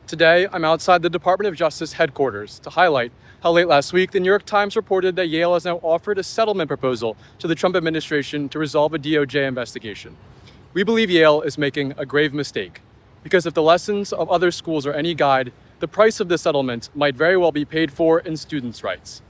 Today, I'm outside the Department of Justice headquarters to highlight how late last week the New York Times reported that Yale has now offered a settlement proposal to the Trump administration to resolve a DOJ investigation. We believe Yale is making a grave mistake, because if the lessons of other schools are any guide, the price of the settlement might very well be paid for in students' rights.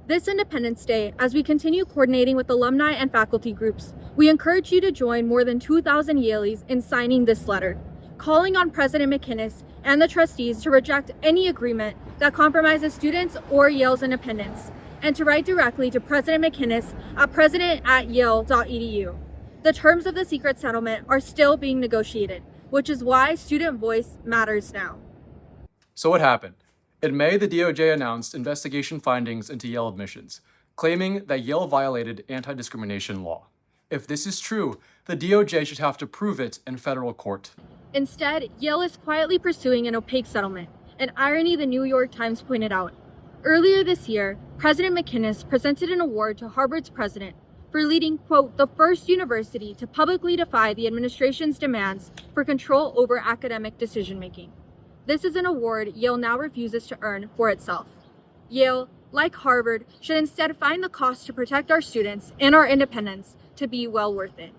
This Independence Day, as we continue coordinating with alumni and faculty groups, we encourage you to join more than 2,000 Yalies in signing this letter, calling on President McInnis and the trustees to reject any agreement that compromises students or Yale's independence, and to write directly to President McInnis at president@yale.edu. The terms of the secret settlement are still being negotiated, which is why student voice matters now. So what happened? In May, the DOJ announced investigation findings into Yale admissions, claiming that Yale violated anti-discrimination law. If this is true, the DOJ should have to prove it in federal court. Instead, Yale is quietly pursuing an opaque settlement, an irony the New York Times pointed out. Earlier this year, President McInnis presented an award to Harvard's president for leading, quote, the first university to publicly defy the administration's demands for control over academic decision-making. This is an award Yale now refuses to earn for itself. Yale, like Harvard, should instead find the cost to protect our students and our independence to be well worth it.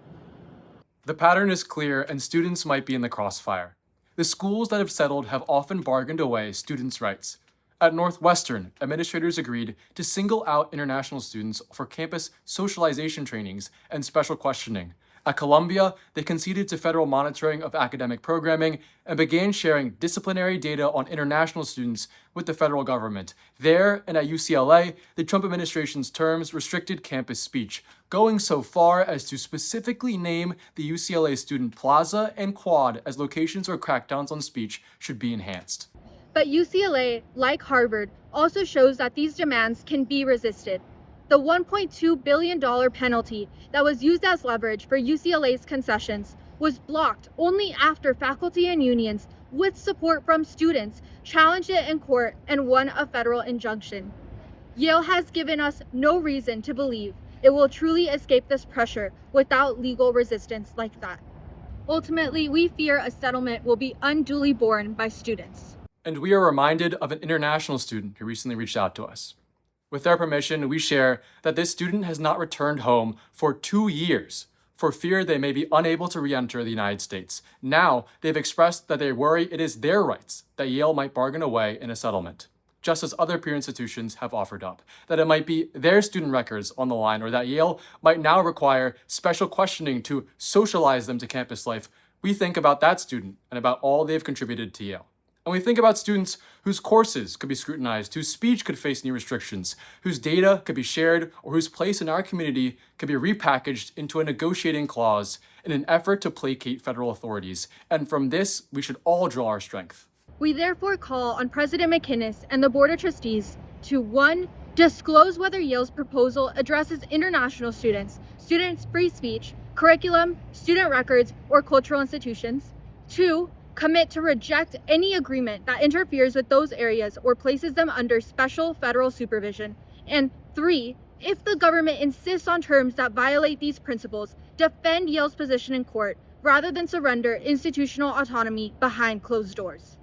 The pattern is clear, and students might be in the crossfire. The schools that have settled have often bargained away students' rights. At Northwestern, administrators agreed to single out international students for campus socialization trainings and special questioning. At Columbia, they conceded to federal monitoring of academic programming and began sharing disciplinary data on international students with the federal government. There, and at UCLA, the Trump administration's terms restricted campus speech, going so far as to specifically name the UCLA Student Plaza and Quad as locations where crackdowns on speech should be enhanced. But UCLA, like Harvard, also shows that these demands can be resisted. The $1.2 billion penalty that was used as leverage for UCLA's concessions was blocked only after faculty and unions, with support from students, challenged it in court and won a federal injunction. Yale has given us no reason to believe it will truly escape this pressure without legal resistance like that. Ultimately, we fear a settlement will be unduly borne by students. And we are reminded of an international student who recently reached out to us. With their permission, we share that this student has not returned home for 2 years for fear they may be unable to re-enter the United States. Now, they've expressed that they worry it is their rights that Yale might bargain away in a settlement, just as other peer institutions have offered up, that it might be their student records on the line, or that Yale might now require special questioning to socialize them to campus life. We think about that student and about all they've contributed to Yale. And we think about students whose courses could be scrutinized, whose speech could face new restrictions, whose data could be shared, or whose place in our community could be repackaged into a negotiating clause in an effort to placate federal authorities. And from this, we should all draw our strength. We therefore call on President McInnis and the Board of Trustees to 1. Disclose whether Yale's proposal addresses international students' free speech, curriculum, student records, or cultural institutions. 2. Commit to reject any agreement that interferes with those areas or places them under special federal supervision. And 3, if the government insists on terms that violate these principles, defend Yale's position in court rather than surrender institutional autonomy behind closed doors.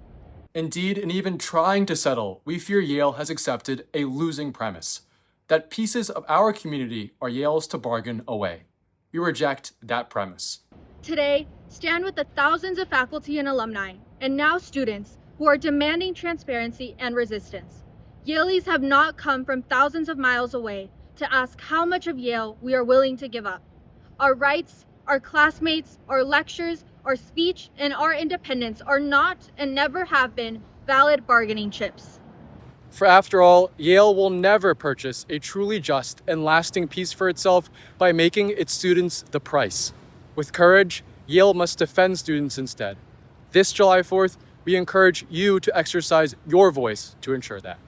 Indeed, in even trying to settle, we fear Yale has accepted a losing premise, that pieces of our community are Yale's to bargain away. We reject that premise. Today, stand with the thousands of faculty and alumni, and now students, who are demanding transparency and resistance. Yalies have not come from thousands of miles away to ask how much of Yale we are willing to give up. Our rights, our classmates, our lectures, our speech, and our independence are not and never have been valid bargaining chips. For after all, Yale will never purchase a truly just and lasting peace for itself by making its students the price. With courage, Yale must defend students instead. This July 4th, we encourage you to exercise your voice to ensure that.